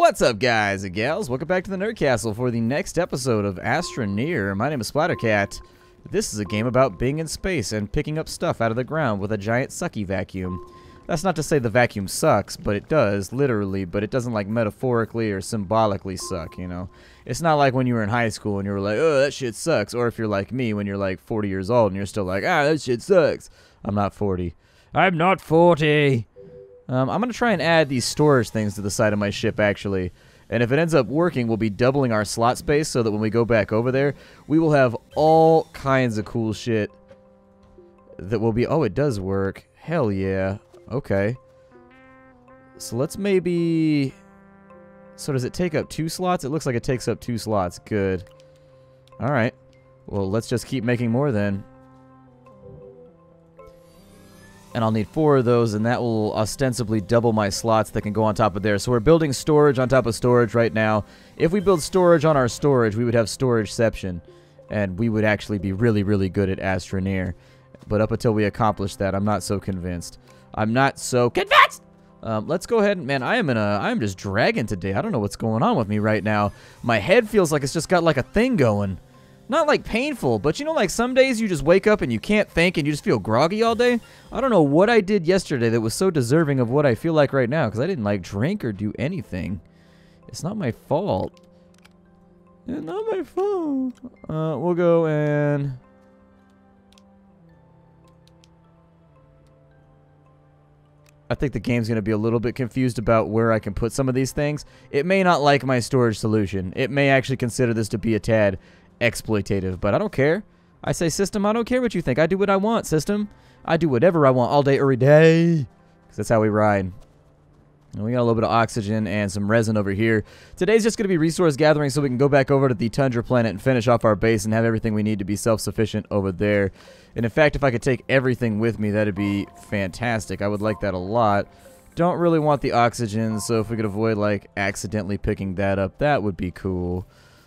What's up, guys and gals? Welcome back to the Nerd Castle for the next episode of Astroneer. My name is Splattercat. This is a game about being in space and picking up stuff out of the ground with a giant sucky vacuum. That's not to say the vacuum sucks, but it does, literally, but it doesn't like metaphorically or symbolically suck, you know? It's not like when you were in high school and you were like, oh, that shit sucks, or if you're like me when you're like 40 years old and you're still like, ah, that shit sucks. I'm not 40. I'm not 40! I'm going to try and add these storage things to the side of my ship, actually. And if it ends up working, we'll be doubling our slot space so that when we go back over there, we will have all kinds of cool shit that will be... Oh, it does work. Hell yeah. Okay. So let's maybe... So does it take up 2 slots? It looks like it takes up 2 slots. Good. Alright. Well, let's just keep making more then. And I'll need 4 of those, and that will ostensibly double my slots that can go on top of there. So we're building storage on top of storage right now. If we build storage on our storage, we would have storageception. And we would actually be really, really good at Astroneer. But up until we accomplish that, I'm not so convinced. I'm not so convinced! Let's go ahead and... Man, I'm just dragging today. I don't know what's going on with me right now. My head feels like it's just got like a thing going. Not like painful, but you know, like some days you just wake up and you can't think and you just feel groggy all day? I don't know what I did yesterday that was so deserving of what I feel like right now, because I didn't like drink or do anything. It's not my fault. It's not my fault. We'll go and... I think the game's going to be a little bit confused about where I can put some of these things. It may not like my storage solution. It may actually consider this to be a tad exploitative, but I don't care. I say, system, I don't care what you think. I do what I want, system. I do whatever I want all day, every day. Because that's how we ride. And we got a little bit of oxygen and some resin over here. Today's just going to be resource gathering so we can go back over to the Tundra planet and finish off our base and have everything we need to be self-sufficient over there. And in fact, if I could take everything with me, that'd be fantastic. I would like that a lot. Don't really want the oxygen, so if we could avoid, like, accidentally picking that up, that would be cool.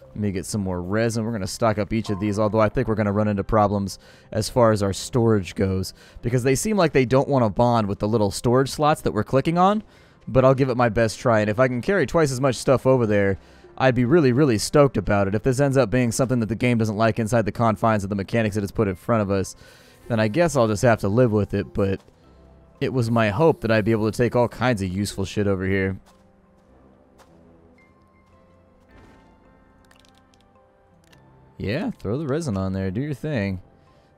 Let me get some more resin. We're going to stock up each of these, although I think we're going to run into problems as far as our storage goes, because they seem like they don't want to bond with the little storage slots that we're clicking on, but I'll give it my best try, and if I can carry twice as much stuff over there, I'd be really, really stoked about it. If this ends up being something that the game doesn't like inside the confines of the mechanics that it's put in front of us, then I guess I'll just have to live with it, but it was my hope that I'd be able to take all kinds of useful shit over here. Yeah, throw the resin on there. Do your thing.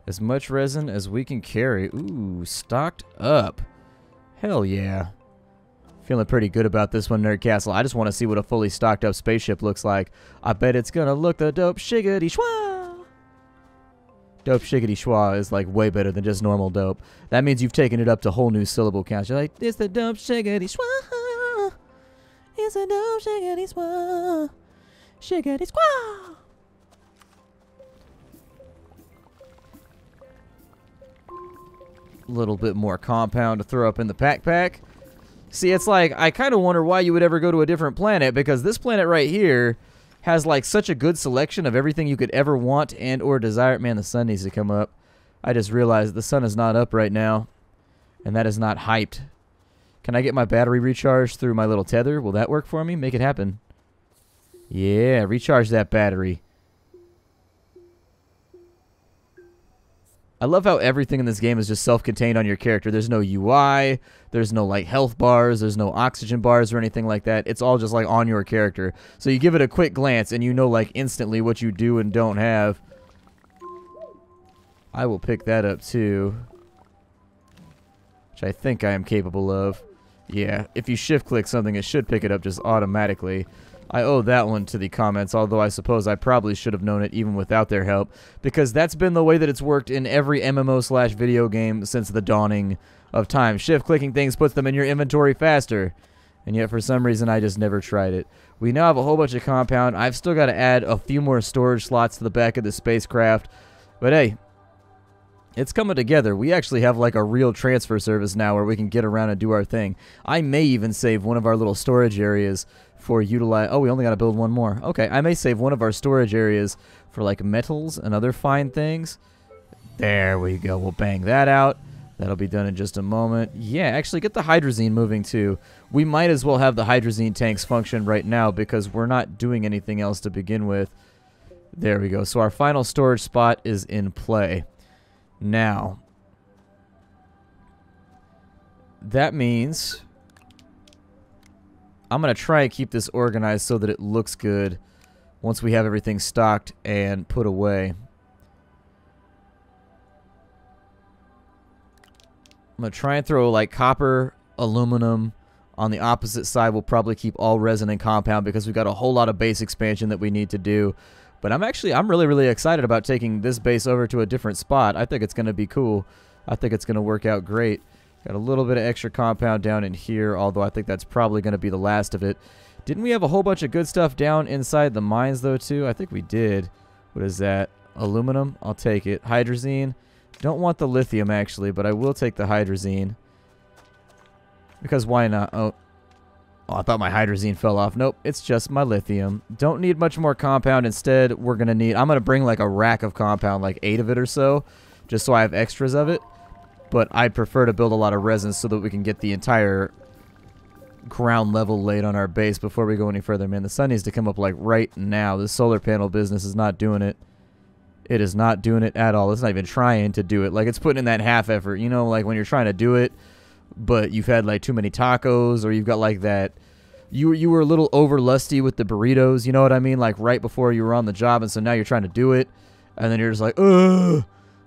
As much resin as we can carry. Ooh, stocked up. Hell yeah. Feeling pretty good about this one, Nerd Castle. I just want to see what a fully stocked up spaceship looks like. I bet it's gonna look the dope shiggity schwa. Dope shiggity schwa is like way better than just normal dope. That means you've taken it up to whole new syllable counts. You're like, it's the dope shiggity schwa. It's the dope shiggity schwa. Shiggity schwa. Little bit more compound to throw up in the pack. See, it's like, I kind of wonder why you would ever go to a different planet, because this planet right here has like such a good selection of everything you could ever want and or desire. Man, the sun needs to come up. I just realized the sun is not up right now, and that is not hyped. Can I get my battery recharged through my little tether? Will that work for me? Make it happen. Yeah, recharge that battery. I love how everything in this game is just self-contained on your character. There's no UI, there's no like health bars, there's no oxygen bars or anything like that. It's all just like on your character. So you give it a quick glance and you know like instantly what you do and don't have. I will pick that up too, which I think I am capable of. Yeah, if you shift click something, it should pick it up just automatically. I owe that one to the comments, although I suppose I probably should have known it even without their help, because that's been the way that it's worked in every MMO/video game since the dawning of time. Shift-clicking things puts them in your inventory faster, and yet for some reason I just never tried it. We now have a whole bunch of compound. I've still got to add a few more storage slots to the back of the spacecraft, but hey, it's coming together. We actually have like a real transfer service now where we can get around and do our thing. I may even save one of our little storage areas for utilize. Oh, we only got to build one more. Okay, I may save one of our storage areas for like metals and other fine things. There we go. We'll bang that out. That'll be done in just a moment. Yeah, actually get the hydrazine moving too. We might as well have the hydrazine tanks function right now because we're not doing anything else to begin with. There we go. So our final storage spot is in play. Now, that means I'm going to try and keep this organized so that it looks good once we have everything stocked and put away. I'm going to try and throw like copper, aluminum. On the opposite side, we'll probably keep all resin and compound because we've got a whole lot of base expansion that we need to do. But I'm really, really excited about taking this base over to a different spot. I think it's going to be cool. I think it's going to work out great. Got a little bit of extra compound down in here, although I think that's probably going to be the last of it. Didn't we have a whole bunch of good stuff down inside the mines, though, too? I think we did. What is that? Aluminum? I'll take it. Hydrazine? Don't want the lithium, actually, but I will take the hydrazine. Because why not? Oh, I thought my hydrazine fell off. Nope, it's just my lithium. Don't need much more compound. Instead, we're going to need... I'm going to bring like a rack of compound, like 8 of it or so, just so I have extras of it. But I'd prefer to build a lot of resin so that we can get the entire ground level laid on our base before we go any further. Man, the sun needs to come up like right now. This solar panel business is not doing it. It is not doing it at all. It's not even trying to do it. Like, it's putting in that half effort. You know, like when you're trying to do it, but you've had like too many tacos, or you've got like that... You were a little over lusty with the burritos, you know what I mean? Like right before you were on the job, and so now you're trying to do it, and then you're just like, ugh,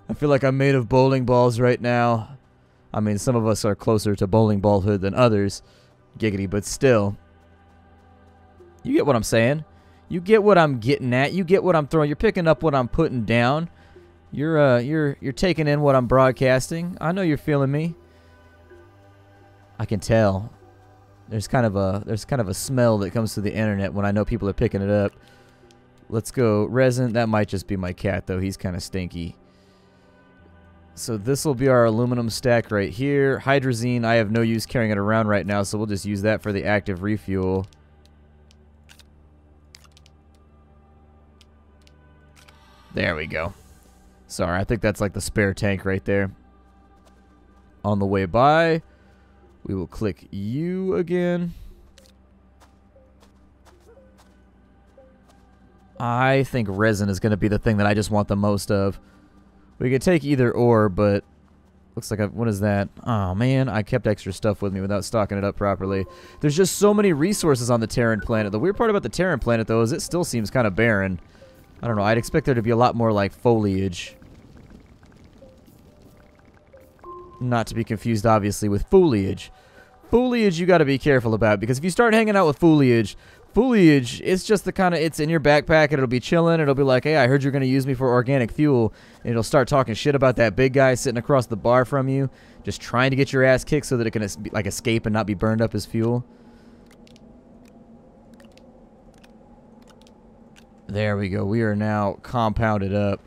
I feel like I'm made of bowling balls right now. I mean, some of us are closer to bowling ballhood than others, giggity, but still. You get what I'm saying? You get what I'm getting at. You get what I'm throwing. You're picking up what I'm putting down. You're taking in what I'm broadcasting. I know you're feeling me. I can tell. There's kind of a smell that comes to the internet when I know people are picking it up. Let's go resin. That might just be my cat though. He's kind of stinky. So this will be our aluminum stack right here. Hydrazine, I have no use carrying it around right now, so we'll just use that for the active refuel. There we go. Sorry, I think that's like the spare tank right there. On the way by, we will click U again. I think resin is going to be the thing that I just want the most of. We could take either or, but looks like what is that? Oh man, I kept extra stuff with me without stocking it up properly. There's just so many resources on the Terran planet. The weird part about the Terran planet, though, is it still seems kind of barren. I don't know. I'd expect there to be a lot more, like, foliage. Not to be confused, obviously, with foliage. Foliage you got to be careful about, because if you start hanging out with foliage, it's just the kind of, it's in your backpack, and it'll be chilling. It'll be like, hey, I heard you're going to use me for organic fuel. And it'll start talking shit about that big guy sitting across the bar from you, just trying to get your ass kicked so that it can, like, escape and not be burned up as fuel. There we go. We are now compounded up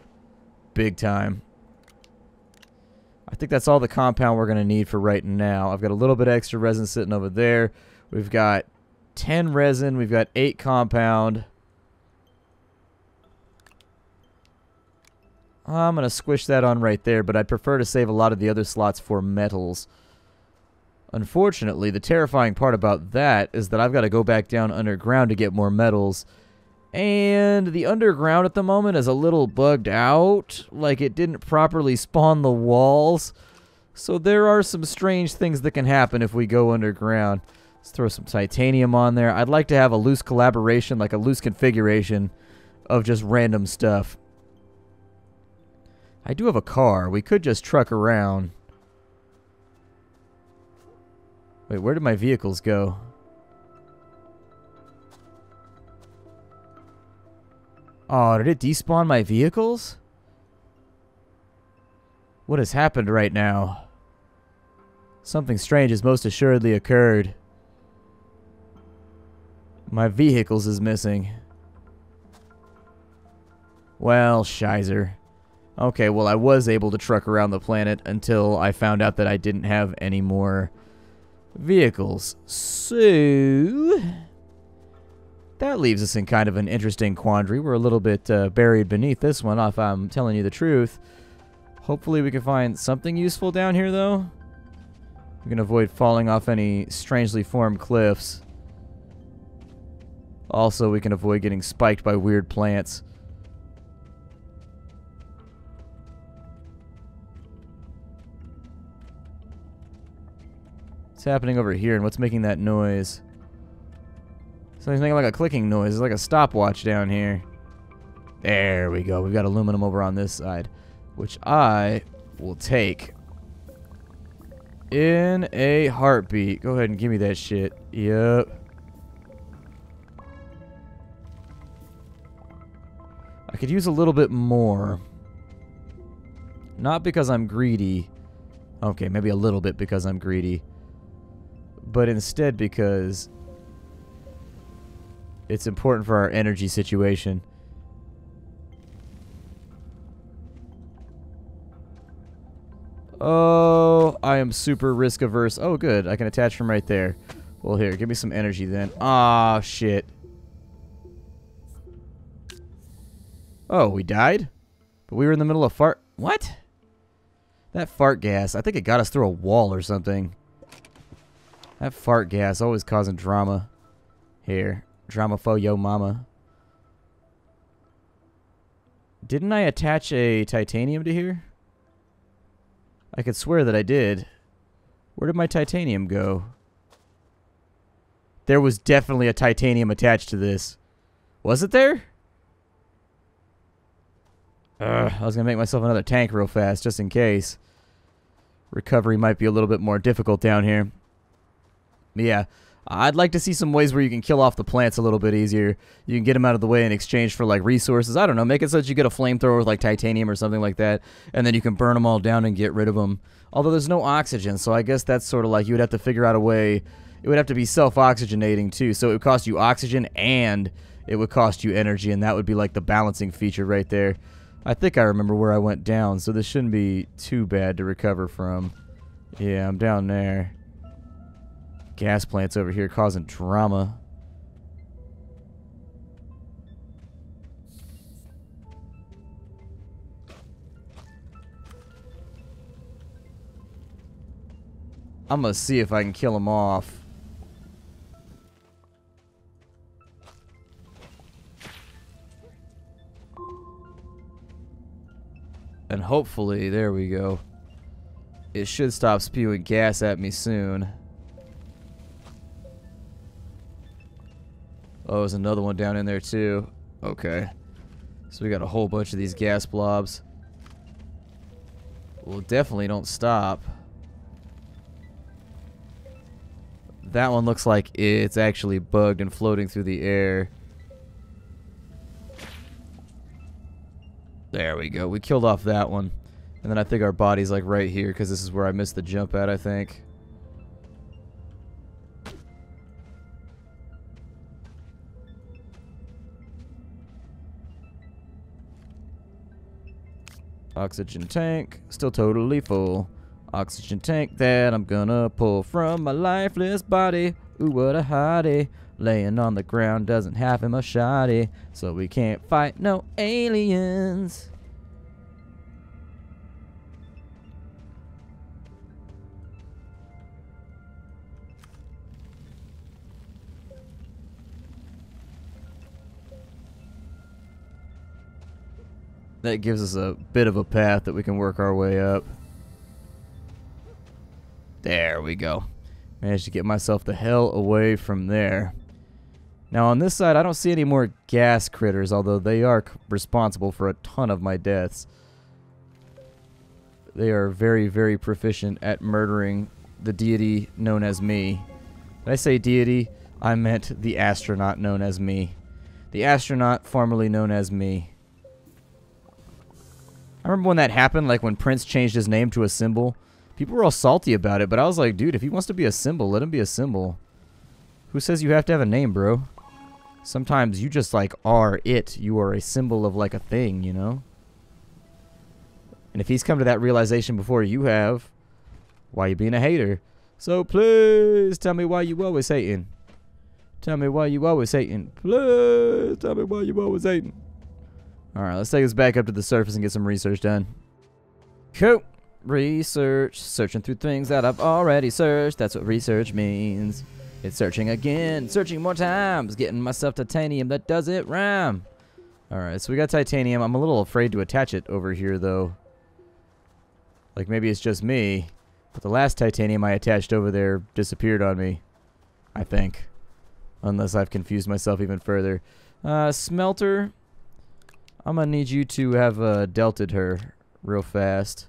big time. I think that's all the compound we're going to need for right now. I've got a little bit of extra resin sitting over there. We've got 10 resin. We've got 8 compound. I'm going to squish that on right there, but I'd prefer to save a lot of the other slots for metals. Unfortunately, the terrifying part about that is that I've got to go back down underground to get more metals. And the underground at the moment is a little bugged out. Like, it didn't properly spawn the walls. So there are some strange things that can happen if we go underground. Let's throw some titanium on there. I'd like to have a loose collaboration, like a loose configuration of just random stuff. I do have a car. We could just truck around. Wait, where did my vehicles go? Oh, did it despawn my vehicles? What has happened right now? Something strange has most assuredly occurred. My vehicles is missing. Well, shizer. Okay, well, I was able to truck around the planet until I found out that I didn't have any more vehicles. So that leaves us in kind of an interesting quandary. We're a little bit buried beneath this one, if I'm telling you the truth. Hopefully we can find something useful down here, though. We can avoid falling off any strangely formed cliffs. Also, we can avoid getting spiked by weird plants. What's happening over here, and what's making that noise? Something's making like a clicking noise. It's like a stopwatch down here. There we go. We've got aluminum over on this side, which I will take in a heartbeat. Go ahead and give me that shit. Yep. I could use a little bit more. Not because I'm greedy. Okay, maybe a little bit because I'm greedy. But instead because it's important for our energy situation. Oh, I am super risk averse. Oh, good. I can attach from right there. Well, here, give me some energy then. Ah, shit. Oh, we died? But we were in the middle of fart. What? That fart gas. I think it got us through a wall or something. That fart gas always causing drama. Here. Drama for yo mama. Didn't I attach a titanium to here? I could swear that I did. Where did my titanium go? There was definitely a titanium attached to this. Was it there? I was going to make myself another tank real fast, just in case. Recovery might be a little bit more difficult down here. But yeah, I'd like to see some ways where you can kill off the plants a little bit easier. You can get them out of the way in exchange for, like, resources. I don't know, make it so that you get a flamethrower with, like, titanium or something like that, and then you can burn them all down and get rid of them. Although there's no oxygen, so I guess that's sort of like you would have to figure out a way. It would have to be self-oxygenating, too, so it would cost you oxygen and it would cost you energy, and that would be, like, the balancing feature right there. I think I remember where I went down, so this shouldn't be too bad to recover from. Yeah, I'm down there. Gas plants over here causing drama. I'm gonna see if I can kill them off. And hopefully, there we go. It should stop spewing gas at me soon. Oh, there's another one down in there too. Okay. So we got a whole bunch of these gas blobs. Well, definitely don't stop. That one looks like it's actually bugged and floating through the air. There we go. We killed off that one. And then I think our body's like right here because this is where I missed the jump at, I think. Oxygen tank, still totally full. Oxygen tank that I'm gonna pull from my lifeless body. Ooh, what a hottie. Laying on the ground doesn't have him a shotty, so we can't fight no aliens. That gives us a bit of a path that we can work our way up. There we go. Managed to get myself the hell away from there. Now on this side, I don't see any more gas critters, although they are responsible for a ton of my deaths. They are very, very proficient at murdering the deity known as me. When I say deity, I meant the astronaut known as me. The astronaut formerly known as me. I remember when that happened, like when Prince changed his name to a symbol. People were all salty about it, but I was like, dude, if he wants to be a symbol, let him be a symbol. Who says you have to have a name, bro? Sometimes you just, like, are it. You are a symbol of, like, a thing, you know? And if he's come to that realization before you have, why you being a hater? So please tell me why you always hating. Tell me why you always hating. Please tell me why you always hating. Alright, let's take this back up to the surface and get some research done. Cool. Research. Searching through things that I've already searched. That's what research means. It's searching again. Searching more times. Getting myself titanium that doesn't rhyme. Alright, so we got titanium. I'm a little afraid to attach it over here, though. Like, maybe it's just me. But the last titanium I attached over there disappeared on me. I think. Unless I've confused myself even further. Smelter. I'm gonna need you to have delted her real fast.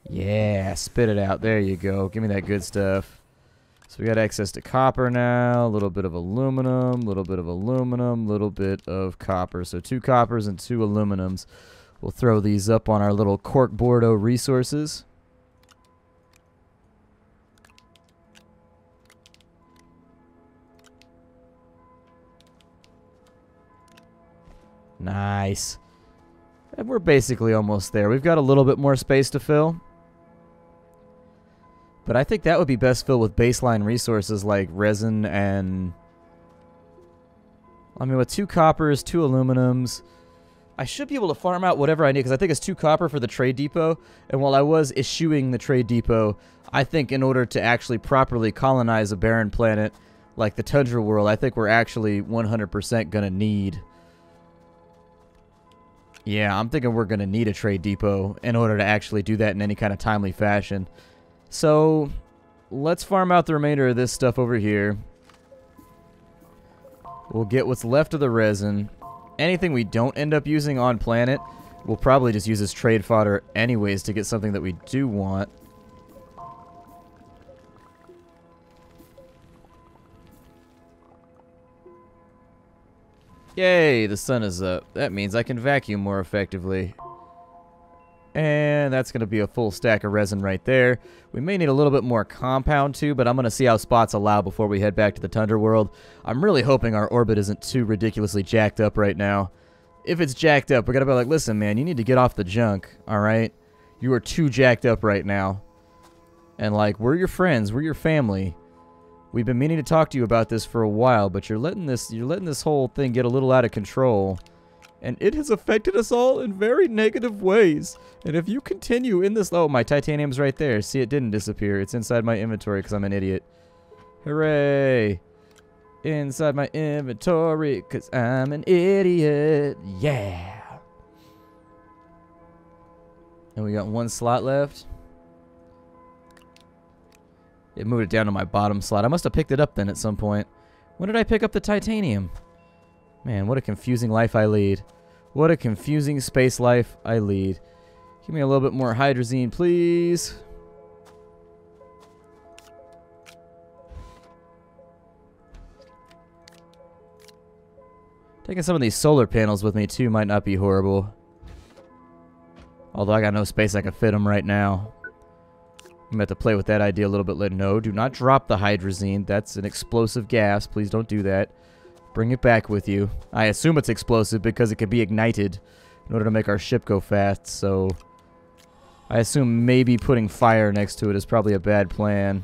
Yeah, spit it out. There you go. Give me that good stuff. So we got access to copper now. A little bit of aluminum. A little bit of aluminum. A little bit of copper. So 2 coppers and 2 aluminums. We'll throw these up on our little cork Bordeaux resources. Nice. And we're basically almost there. We've got a little bit more space to fill. But I think that would be best filled with baseline resources like resin and... I mean, with 2 coppers, 2 aluminums... I should be able to farm out whatever I need, because I think it's 2 copper for the trade depot. And while I was eschewing the trade depot, I think in order to actually properly colonize a barren planet like the Tundra world, I think we're actually 100% going to need... Yeah, I'm thinking we're going to need a trade depot in order to actually do that in any kind of timely fashion. So, let's farm out the remainder of this stuff over here. We'll get what's left of the resin. Anything we don't end up using on planet, we'll probably just use as trade fodder anyways to get something that we do want. Yay, the sun is up. That means I can vacuum more effectively. And that's going to be a full stack of resin right there. We may need a little bit more compound too, but I'm going to see how spots allow before we head back to the Tundra world. I'm really hoping our orbit isn't too ridiculously jacked up right now. If it's jacked up, we're going to be like, listen, man, you need to get off the junk, alright? You are too jacked up right now. And like, we're your friends, we're your family. We've been meaning to talk to you about this for a while, but you're letting this whole thing get a little out of control. And it has affected us all in very negative ways. And if you continue in this... Oh, my titanium's right there. See, it didn't disappear. It's inside my inventory because I'm an idiot. Hooray. Inside my inventory because I'm an idiot. Yeah. And we got 1 slot left. It moved it down to my bottom slot. I must have picked it up then at some point. When did I pick up the titanium? Man, what a confusing life I lead. What a confusing space life I lead. Give me a little bit more hydrazine, please. Taking some of these solar panels with me, too, might not be horrible. Although I got no space I can fit them right now. I'm going to have to play with that idea a little bit later. No, do not drop the hydrazine. That's an explosive gas. Please don't do that. Bring it back with you. I assume it's explosive because it can be ignited in order to make our ship go fast, so... I assume maybe putting fire next to it is probably a bad plan.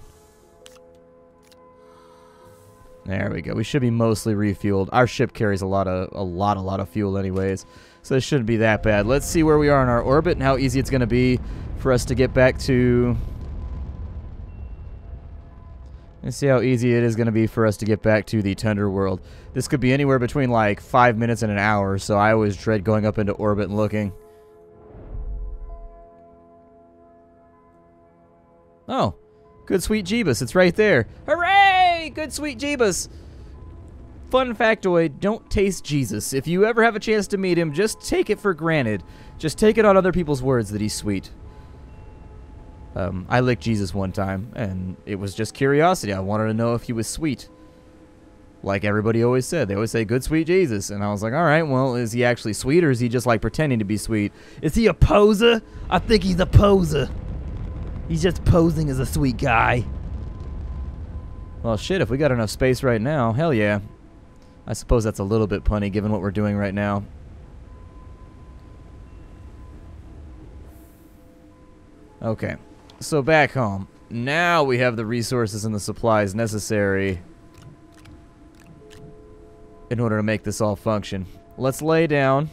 There we go. We should be mostly refueled. Our ship carries a lot of fuel anyways, so this shouldn't be that bad. Let's see where we are in our orbit and how easy it's going to be for us to get back to... Let's see how easy it is going to be for us to get back to the Tundra world. This could be anywhere between like 5 minutes and an hour, so I always dread going up into orbit and looking. Oh, good sweet Jeebus, it's right there. Hooray! Good sweet Jeebus. Fun factoid, don't taste Jesus. If you ever have a chance to meet him, just take it for granted. Just take it on other people's words that he's sweet. I licked Jesus one time, and it was just curiosity. I wanted to know if he was sweet. Like everybody always said. They always say, good sweet Jesus. And I was like, alright, well, is he actually sweet, or is he just like pretending to be sweet? Is he a poser? I think he's a poser. He's just posing as a sweet guy. Well, shit, if we got enough space right now, hell yeah. I suppose that's a little bit punny given what we're doing right now. Okay. So back home. Now we have the resources and the supplies necessary in order to make this all function. Let's lay down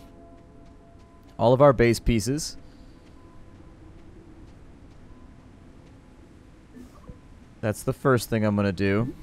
all of our base pieces. That's the first thing I'm going to do.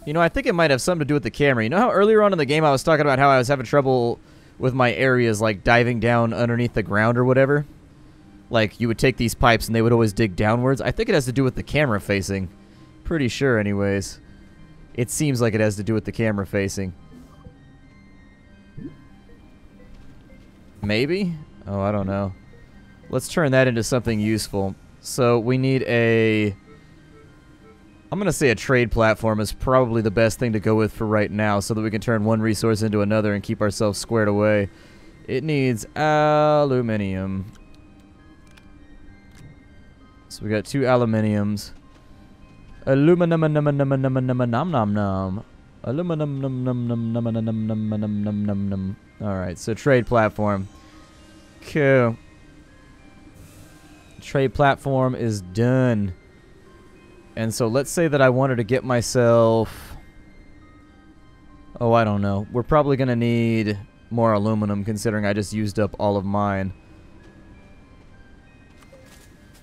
You know, I think it might have something to do with the camera. You know how earlier on in the game I was talking about how I was having trouble with my areas, like diving down underneath the ground or whatever? Like, you would take these pipes and they would always dig downwards. I think it has to do with the camera facing. Pretty sure, anyways. It seems like it has to do with the camera facing. Maybe? Oh, I don't know. Let's turn that into something useful. So, we need a... I'm going to say a trade platform is probably the best thing to go with for right now so that we can turn one resource into another and keep ourselves squared away. It needs aluminium. So we got 2 aluminiums. Aluminum num num num num num num num num. Aluminum num num num num num num num num num num. Alright, so trade platform. Cool. Trade platform is done. And so let's say that I wanted to get myself... Oh, I don't know. We're probably going to need more aluminum considering I just used up all of mine.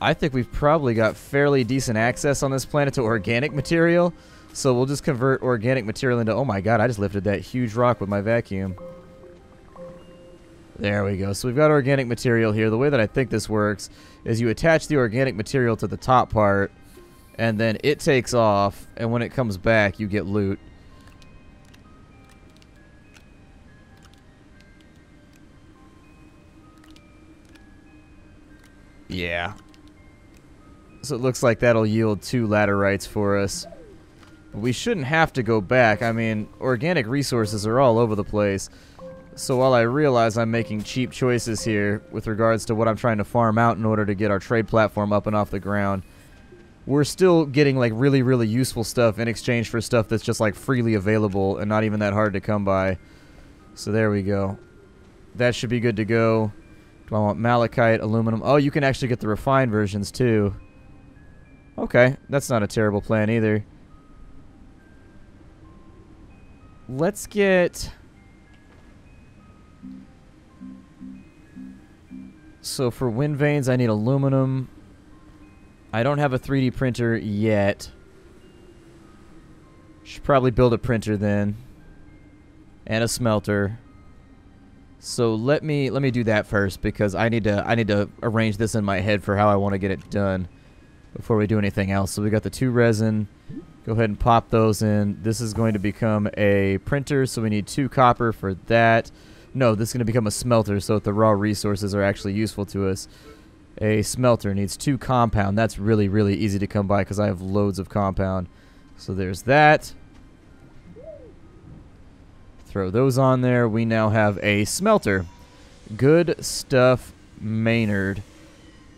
I think we've probably got fairly decent access on this planet to organic material. So we'll just convert organic material into... Oh my god, I just lifted that huge rock with my vacuum. There we go. So we've got organic material here. The way that I think this works is you attach the organic material to the top part... And then it takes off, and when it comes back, you get loot. Yeah. So it looks like that'll yield 2 laterites for us. But we shouldn't have to go back. I mean, organic resources are all over the place. So while I realize I'm making cheap choices here with regards to what I'm trying to farm out in order to get our trade platform up and off the ground... We're still getting, like, really, really useful stuff in exchange for stuff that's just, like, freely available and not even that hard to come by. So there we go. That should be good to go. Do I want malachite, aluminum? Oh, you can actually get the refined versions, too. Okay, that's not a terrible plan either. Let's get... So for wind vanes, I need aluminum... I don't have a 3D printer yet. Should probably build a printer then. And a smelter. So let me do that first because I need to arrange this in my head for how I want to get it done before we do anything else. So we got the 2 resin. Go ahead and pop those in. This is going to become a printer, so we need 2 copper for that. No, this is going to become a smelter so that the raw resources are actually useful to us. A smelter needs 2 compound. That's really, really easy to come by because I have loads of compound. So there's that. Throw those on there. We now have a smelter. Good stuff, Maynard.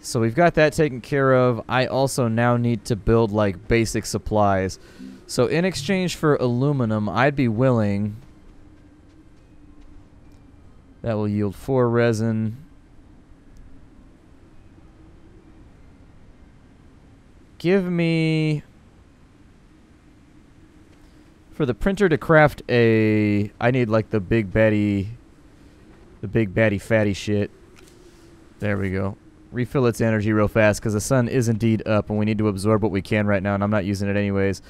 So we've got that taken care of. I also now need to build, like, basic supplies. So in exchange for aluminum, I'd be willing... That will yield 4 resin... Give me... For the printer to craft a... I need, like, the big baddie fatty shit. There we go. Refill its energy real fast, because the sun is indeed up, and we need to absorb what we can right now, and I'm not using it anyways.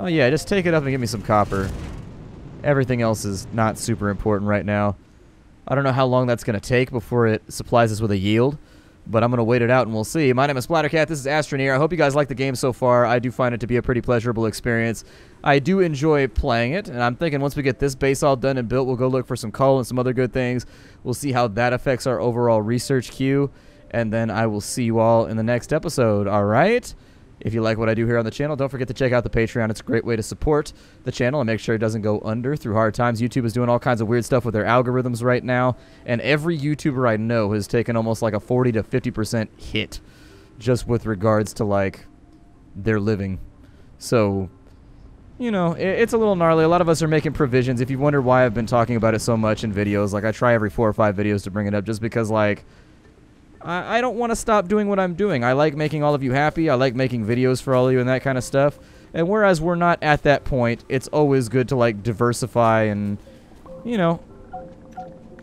Oh yeah, just take it up and give me some copper. Everything else is not super important right now. I don't know how long that's going to take before it supplies us with a yield. But I'm going to wait it out and we'll see. My name is Splattercat. This is Astroneer. I hope you guys like the game so far. I do find it to be a pretty pleasurable experience. I do enjoy playing it. And I'm thinking once we get this base all done and built, we'll go look for some coal and some other good things. We'll see how that affects our overall research queue. And then I will see you all in the next episode. Alright? If you like what I do here on the channel, don't forget to check out the Patreon. It's a great way to support the channel and make sure it doesn't go under through hard times. YouTube is doing all kinds of weird stuff with their algorithms right now, and every YouTuber I know has taken almost like a 40 to 50% hit just with regards to, like, their living. So, you know, it's a little gnarly. A lot of us are making provisions. If you wonder why I've been talking about it so much in videos, like I try every 4 or 5 videos to bring it up just because, like, I don't want to stop doing what I'm doing. I like making all of you happy. I like making videos for all of you and that kind of stuff. And whereas we're not at that point, it's always good to, like, diversify and, you know,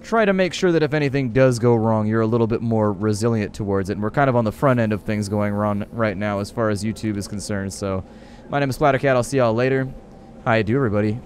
try to make sure that if anything does go wrong, you're a little bit more resilient towards it. And we're kind of on the front end of things going wrong right now as far as YouTube is concerned. So, my name is Splattercat. I'll see y'all later. Hi, do everybody.